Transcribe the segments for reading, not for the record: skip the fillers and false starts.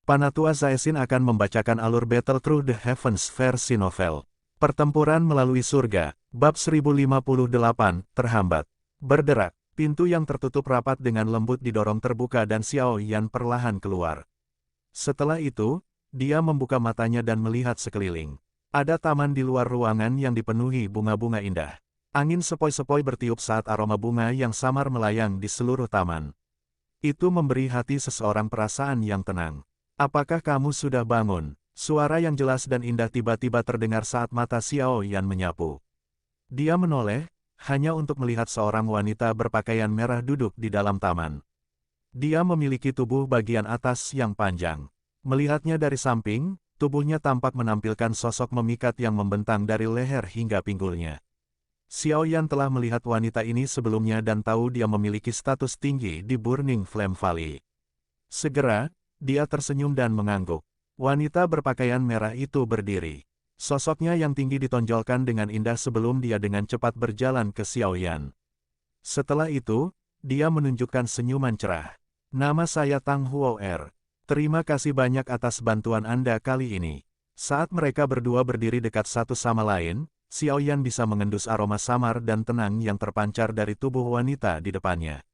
Panatua Zaesin akan membacakan alur Battle Through the Heavens versi novel. Pertempuran melalui surga, bab 1058, terhambat. Berderak, pintu yang tertutup rapat dengan lembut didorong terbuka dan Xiao Yan perlahan keluar. Setelah itu, dia membuka matanya dan melihat sekeliling. Ada taman di luar ruangan yang dipenuhi bunga-bunga indah. Angin sepoi-sepoi bertiup saat aroma bunga yang samar melayang di seluruh taman. Itu memberi hati seseorang perasaan yang tenang. Apakah kamu sudah bangun? Suara yang jelas dan indah tiba-tiba terdengar saat mata Xiao Yan menyapu. Dia menoleh, hanya untuk melihat seorang wanita berpakaian merah duduk di dalam taman. Dia memiliki tubuh bagian atas yang panjang. Melihatnya dari samping, tubuhnya tampak menampilkan sosok memikat yang membentang dari leher hingga pinggulnya. Xiao Yan telah melihat wanita ini sebelumnya dan tahu dia memiliki status tinggi di Burning Flame Valley. Segera, dia tersenyum dan mengangguk. Wanita berpakaian merah itu berdiri. Sosoknya yang tinggi ditonjolkan dengan indah sebelum dia dengan cepat berjalan ke Xiao Yan. Setelah itu, dia menunjukkan senyuman cerah. Nama saya Tang Huo'er. Terima kasih banyak atas bantuan Anda kali ini. Saat mereka berdua berdiri dekat satu sama lain, Xiao Yan bisa mengendus aroma samar dan tenang yang terpancar dari tubuh wanita di depannya.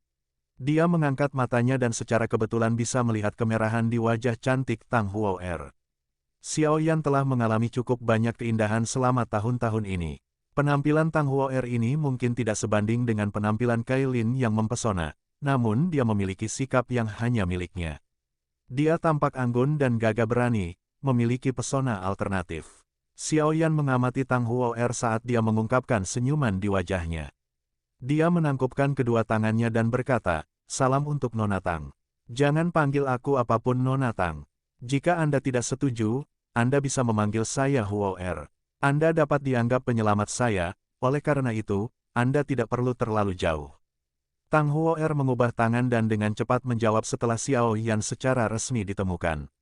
Dia mengangkat matanya dan secara kebetulan bisa melihat kemerahan di wajah cantik Tang Huo'er. Xiao Yan telah mengalami cukup banyak keindahan selama tahun-tahun ini. Penampilan Tang Huo'er ini mungkin tidak sebanding dengan penampilan Kailin yang mempesona, namun dia memiliki sikap yang hanya miliknya. Dia tampak anggun dan gagah berani, memiliki pesona alternatif. Xiao Yan mengamati Tang Huo'er saat dia mengungkapkan senyuman di wajahnya. Dia menangkupkan kedua tangannya dan berkata, "Salam untuk Nona Tang. Jangan panggil aku apapun Nona Tang. Jika Anda tidak setuju, Anda bisa memanggil saya Huo'er. Anda dapat dianggap penyelamat saya, oleh karena itu, Anda tidak perlu terlalu jauh." Tang Huo'er mengubah tangan dan dengan cepat menjawab setelah Xiao Yan secara resmi ditemukan.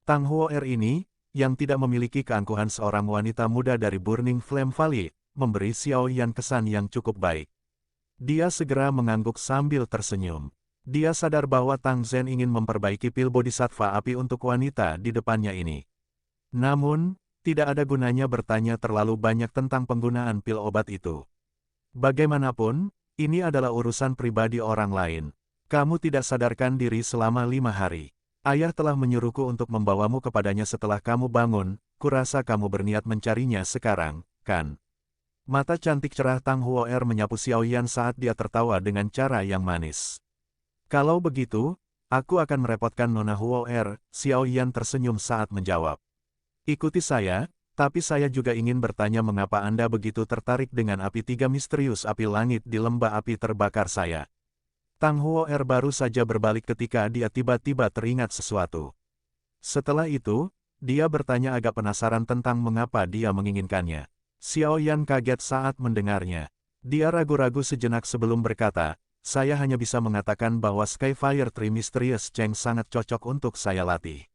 Tang Huo'er ini, yang tidak memiliki keangkuhan seorang wanita muda dari Burning Flame Valley, memberi Xiao Yan kesan yang cukup baik. Dia segera mengangguk sambil tersenyum. Dia sadar bahwa Tang Zhen ingin memperbaiki pil bodhisattva api untuk wanita di depannya ini. Namun, tidak ada gunanya bertanya terlalu banyak tentang penggunaan pil obat itu. Bagaimanapun, ini adalah urusan pribadi orang lain. Kamu tidak sadarkan diri selama 5 hari. Ayah telah menyuruhku untuk membawamu kepadanya setelah kamu bangun, kurasa kamu berniat mencarinya sekarang, kan? Mata cantik cerah Tang Huo'er menyapu Xiao Yan saat dia tertawa dengan cara yang manis. Kalau begitu, aku akan merepotkan Nona Huo'er, Xiao Yan tersenyum saat menjawab. Ikuti saya, tapi saya juga ingin bertanya mengapa Anda begitu tertarik dengan api tiga misterius api langit di lembah api terbakar saya. Tang Huo'er baru saja berbalik ketika dia tiba-tiba teringat sesuatu. Setelah itu, dia bertanya agak penasaran tentang mengapa dia menginginkannya. Xiao Yan kaget saat mendengarnya. Dia ragu-ragu sejenak sebelum berkata, "Saya hanya bisa mengatakan bahwa Skyfire Tree Mysterious Cheng sangat cocok untuk saya latih."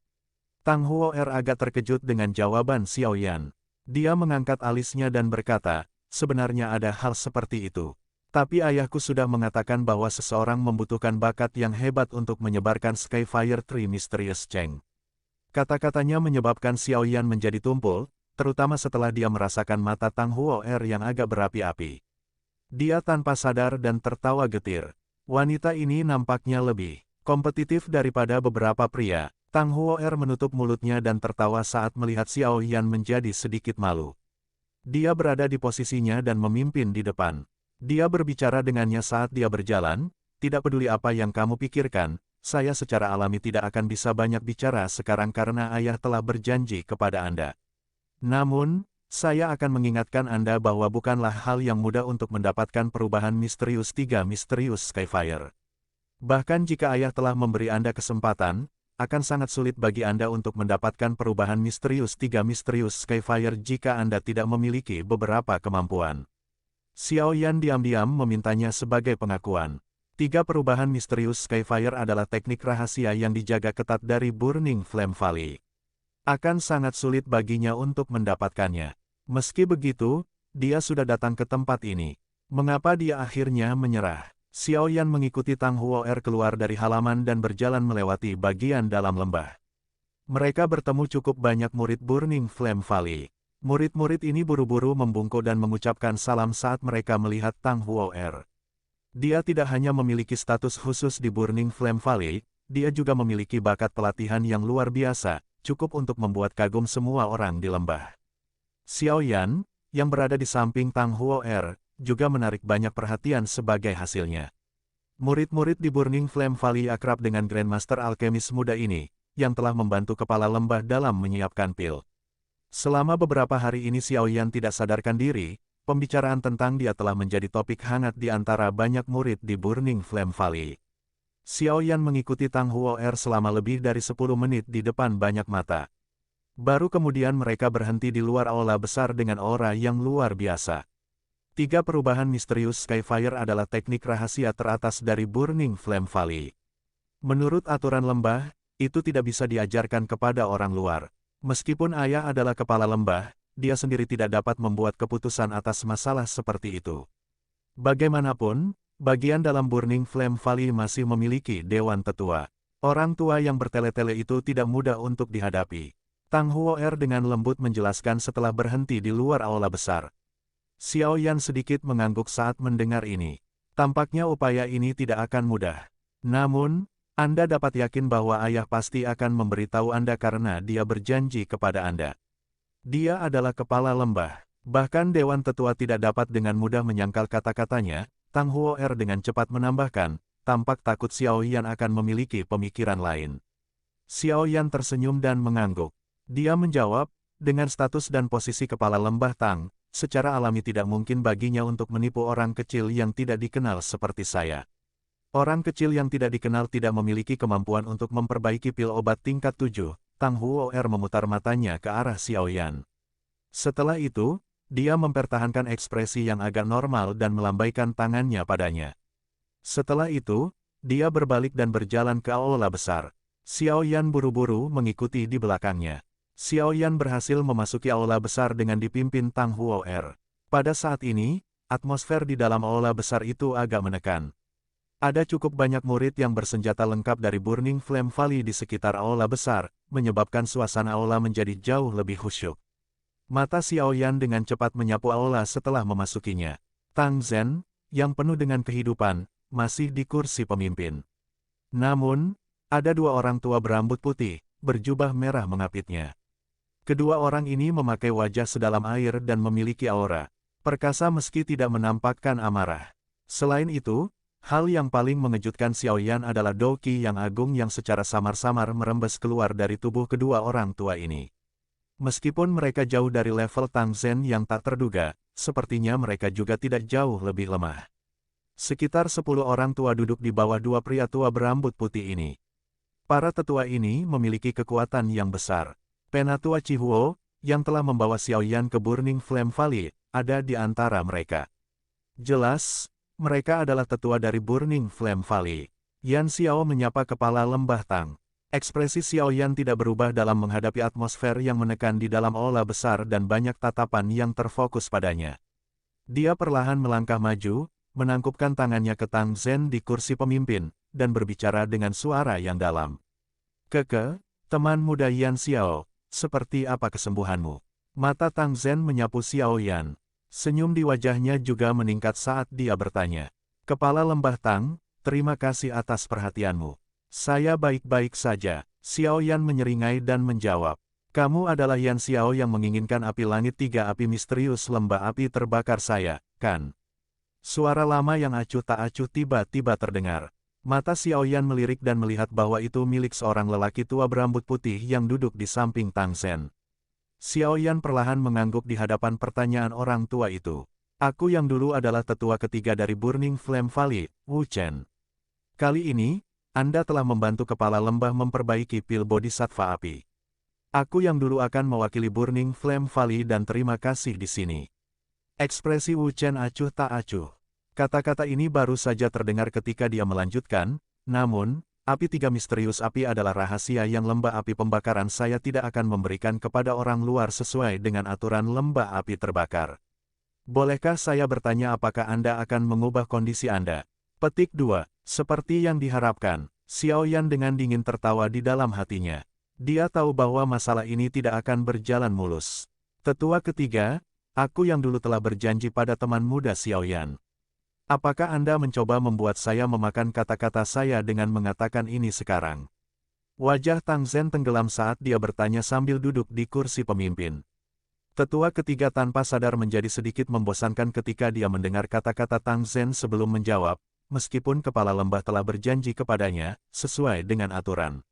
Tang Huo'er agak terkejut dengan jawaban Xiao Yan. Dia mengangkat alisnya dan berkata, "Sebenarnya ada hal seperti itu. Tapi ayahku sudah mengatakan bahwa seseorang membutuhkan bakat yang hebat untuk menyebarkan Skyfire Tree Mysterious Cheng." Kata-katanya menyebabkan Xiao Yan menjadi tumpul, terutama setelah dia merasakan mata Tang Huo'er yang agak berapi-api. Dia tanpa sadar dan tertawa getir. Wanita ini nampaknya lebih kompetitif daripada beberapa pria. Tang Huo'er menutup mulutnya dan tertawa saat melihat Xiao Yan menjadi sedikit malu. Dia berada di posisinya dan memimpin di depan. Dia berbicara dengannya saat dia berjalan, "Tidak peduli apa yang kamu pikirkan, saya secara alami tidak akan bisa banyak bicara sekarang karena ayah telah berjanji kepada Anda. Namun, saya akan mengingatkan Anda bahwa bukanlah hal yang mudah untuk mendapatkan perubahan misterius tiga misterius Skyfire. Bahkan jika ayah telah memberi Anda kesempatan, akan sangat sulit bagi Anda untuk mendapatkan perubahan misterius tiga misterius Skyfire jika Anda tidak memiliki beberapa kemampuan." Xiao Yan diam-diam memintanya sebagai pengakuan. 3 perubahan misterius Skyfire adalah teknik rahasia yang dijaga ketat dari Burning Flame Valley. Akan sangat sulit baginya untuk mendapatkannya. Meski begitu, dia sudah datang ke tempat ini. Mengapa dia akhirnya menyerah? Xiao Yan mengikuti Tang Huo'er keluar dari halaman dan berjalan melewati bagian dalam lembah. Mereka bertemu cukup banyak murid Burning Flame Valley. Murid-murid ini buru-buru membungkuk dan mengucapkan salam saat mereka melihat Tang Huo'er. Dia tidak hanya memiliki status khusus di Burning Flame Valley, dia juga memiliki bakat pelatihan yang luar biasa, cukup untuk membuat kagum semua orang di lembah. Xiao Yan, yang berada di samping Tang Huo'er, juga menarik banyak perhatian sebagai hasilnya. Murid-murid di Burning Flame Valley akrab dengan Grandmaster Alkemis muda ini, yang telah membantu kepala lembah dalam menyiapkan pil. Selama beberapa hari ini Xiao Yan tidak sadarkan diri, pembicaraan tentang dia telah menjadi topik hangat di antara banyak murid di Burning Flame Valley. Xiao Yan mengikuti Tang Huo'er selama lebih dari 10 menit di depan banyak mata. Baru kemudian mereka berhenti di luar aula besar dengan aura yang luar biasa. 3 perubahan misterius Skyfire adalah teknik rahasia teratas dari Burning Flame Valley. Menurut aturan lembah, itu tidak bisa diajarkan kepada orang luar. Meskipun ayah adalah kepala lembah, dia sendiri tidak dapat membuat keputusan atas masalah seperti itu. Bagaimanapun, bagian dalam Burning Flame Valley masih memiliki Dewan Tetua. Orang tua yang bertele-tele itu tidak mudah untuk dihadapi. Tang Huo'er dengan lembut menjelaskan setelah berhenti di luar aula besar. Xiao Yan sedikit mengangguk saat mendengar ini. Tampaknya upaya ini tidak akan mudah. Namun, Anda dapat yakin bahwa ayah pasti akan memberitahu Anda karena dia berjanji kepada Anda. Dia adalah kepala lembah. Bahkan Dewan Tetua tidak dapat dengan mudah menyangkal kata-katanya. Tang Huo'er dengan cepat menambahkan, tampak takut Xiao Yan akan memiliki pemikiran lain. Xiao Yan tersenyum dan mengangguk. Dia menjawab, dengan status dan posisi kepala lembah Tang, secara alami tidak mungkin baginya untuk menipu orang kecil yang tidak dikenal seperti saya. Orang kecil yang tidak dikenal tidak memiliki kemampuan untuk memperbaiki pil obat tingkat 7, Tang Huo'er memutar matanya ke arah Xiao Yan. Setelah itu, dia mempertahankan ekspresi yang agak normal dan melambaikan tangannya padanya. Setelah itu, dia berbalik dan berjalan ke aula besar. Xiao Yan buru-buru mengikuti di belakangnya. Xiao Yan berhasil memasuki aula besar dengan dipimpin Tang Huo'er. Pada saat ini, atmosfer di dalam aula besar itu agak menekan. Ada cukup banyak murid yang bersenjata lengkap dari Burning Flame Valley di sekitar aula besar, menyebabkan suasana aula menjadi jauh lebih khusyuk. Mata Xiao Yan dengan cepat menyapu aula setelah memasukinya. Tang Zhen, yang penuh dengan kehidupan, masih di kursi pemimpin. Namun, ada 2 orang tua berambut putih, berjubah merah mengapitnya. Kedua orang ini memakai wajah sedalam air dan memiliki aura perkasa meski tidak menampakkan amarah. Selain itu, hal yang paling mengejutkan Xiao Yan adalah Doqi yang agung yang secara samar-samar merembes keluar dari tubuh kedua orang tua ini. Meskipun mereka jauh dari level Tang Zhen yang tak terduga, sepertinya mereka juga tidak jauh lebih lemah. Sekitar 10 orang tua duduk di bawah 2 pria tua berambut putih ini. Para tetua ini memiliki kekuatan yang besar. Penatua Chihuo, yang telah membawa Xiao Yan ke Burning Flame Valley, ada di antara mereka. Jelas, mereka adalah tetua dari Burning Flame Valley. Yan Xiao menyapa kepala lembah Tang. Ekspresi Xiao Yan tidak berubah dalam menghadapi atmosfer yang menekan di dalam aula besar dan banyak tatapan yang terfokus padanya. Dia perlahan melangkah maju, menangkupkan tangannya ke Tang Zhen di kursi pemimpin, dan berbicara dengan suara yang dalam. "Keke, teman muda Yan Xiao, seperti apa kesembuhanmu?" Mata Tang Zhen menyapu Xiao Yan. Senyum di wajahnya juga meningkat saat dia bertanya. "Kepala lembah Tang, terima kasih atas perhatianmu." "Saya baik-baik saja." Xiao Yan menyeringai dan menjawab. "Kamu adalah Yan Xiao yang menginginkan api langit 3 api misterius lembah api terbakar saya, kan?" Suara lama yang acuh tak acuh tiba-tiba terdengar. Mata Xiao Yan melirik dan melihat bahwa itu milik seorang lelaki tua berambut putih yang duduk di samping Tang Zhen. Xiao Yan perlahan mengangguk di hadapan pertanyaan orang tua itu. "Aku yang dulu adalah tetua ketiga dari Burning Flame Valley, Wu Chen. Kali ini, Anda telah membantu kepala lembah memperbaiki pil bodhisattva api. Aku yang dulu akan mewakili Burning Flame Valley dan terima kasih di sini." Ekspresi Wu Chen acuh tak acuh. Kata-kata ini baru saja terdengar ketika dia melanjutkan, "Namun, api 3 misterius api adalah rahasia yang lembah api pembakaran saya tidak akan memberikan kepada orang luar sesuai dengan aturan lembah api terbakar. Bolehkah saya bertanya apakah Anda akan mengubah kondisi Anda?" Petik 2. Seperti yang diharapkan, Xiao Yan dengan dingin tertawa di dalam hatinya. Dia tahu bahwa masalah ini tidak akan berjalan mulus. Tetua ketiga, aku yang dulu telah berjanji pada teman muda Xiaoyan. Apakah Anda mencoba membuat saya memakan kata-kata saya dengan mengatakan ini sekarang? Wajah Tang Zhen tenggelam saat dia bertanya sambil duduk di kursi pemimpin. Tetua ketiga tanpa sadar menjadi sedikit membosankan ketika dia mendengar kata-kata Tang Zhen sebelum menjawab, meskipun kepala lembah telah berjanji kepadanya, sesuai dengan aturan.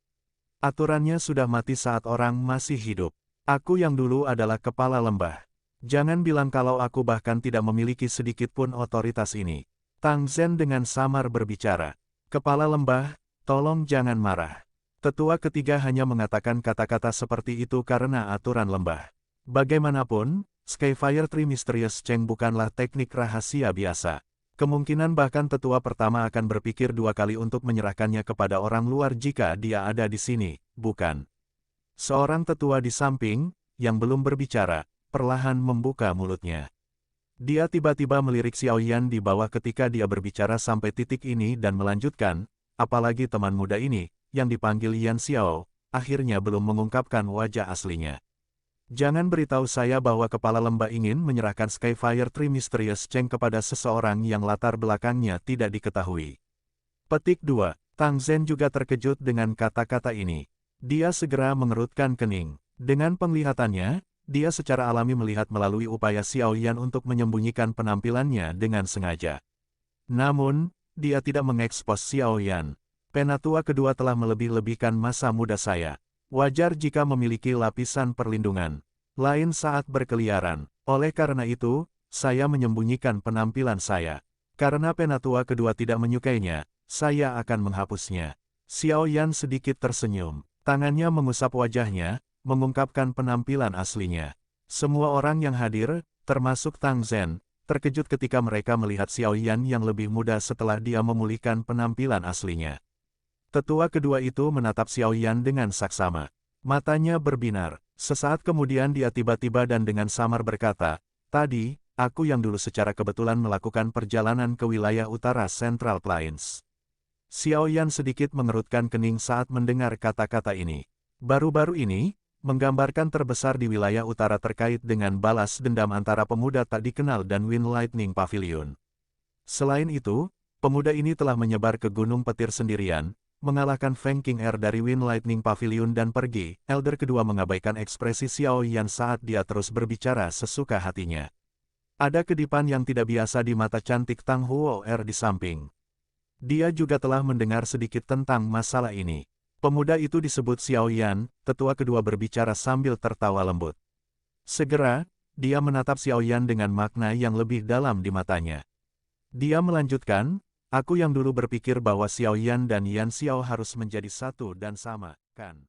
Aturannya sudah mati saat orang masih hidup. Aku yang dulu adalah kepala lembah. Jangan bilang kalau aku bahkan tidak memiliki sedikit pun otoritas ini. Tang Zhen dengan samar berbicara. Kepala lembah, tolong jangan marah. Tetua ketiga hanya mengatakan kata-kata seperti itu karena aturan lembah. Bagaimanapun, Skyfire Tree Mysterious Cheng bukanlah teknik rahasia biasa. Kemungkinan bahkan tetua pertama akan berpikir dua kali untuk menyerahkannya kepada orang luar jika dia ada di sini, bukan? Seorang tetua di samping, yang belum berbicara, perlahan membuka mulutnya. Dia tiba-tiba melirik Xiaoyan di bawah ketika dia berbicara sampai titik ini dan melanjutkan, apalagi teman muda ini, yang dipanggil Yan Xiao, akhirnya belum mengungkapkan wajah aslinya. Jangan beritahu saya bahwa kepala lembah ingin menyerahkan Skyfire Tree Mysterious Cheng kepada seseorang yang latar belakangnya tidak diketahui. Petik 2. Tang Zhen juga terkejut dengan kata-kata ini. Dia segera mengerutkan kening. Dengan penglihatannya, dia secara alami melihat melalui upaya Xiaoyan untuk menyembunyikan penampilannya dengan sengaja. Namun, dia tidak mengekspos Xiaoyan. Penatua kedua telah melebih-lebihkan masa muda saya. Wajar jika memiliki lapisan perlindungan. Lain saat berkeliaran. Oleh karena itu, saya menyembunyikan penampilan saya. Karena penatua kedua tidak menyukainya, saya akan menghapusnya. Xiaoyan sedikit tersenyum. Tangannya mengusap wajahnya, mengungkapkan penampilan aslinya. Semua orang yang hadir, termasuk Tang Zhen, terkejut ketika mereka melihat Xiaoyan yang lebih muda setelah dia memulihkan penampilan aslinya. Tetua kedua itu menatap Xiaoyan dengan saksama. Matanya berbinar. Sesaat kemudian dia tiba-tiba dan dengan samar berkata, "Tadi, aku yang dulu secara kebetulan melakukan perjalanan ke wilayah utara Central Plains." Xiaoyan sedikit mengerutkan kening saat mendengar kata-kata ini. Baru-baru ini, menggambarkan terbesar di wilayah utara terkait dengan balas dendam antara pemuda tak dikenal dan Wind Lightning Pavilion. Selain itu, pemuda ini telah menyebar ke Gunung Petir sendirian, mengalahkan Feng Qing'er dari Wind Lightning Pavilion dan pergi. Elder kedua mengabaikan ekspresi Xiaoyan saat dia terus berbicara sesuka hatinya. Ada kedipan yang tidak biasa di mata cantik Tang Huo'er di samping. Dia juga telah mendengar sedikit tentang masalah ini. Pemuda itu disebut Xiaoyan, tetua kedua berbicara sambil tertawa lembut. Segera, dia menatap Xiaoyan dengan makna yang lebih dalam di matanya. Dia melanjutkan, "Aku yang dulu berpikir bahwa Xiaoyan dan Yan Xiao harus menjadi satu dan sama, kan?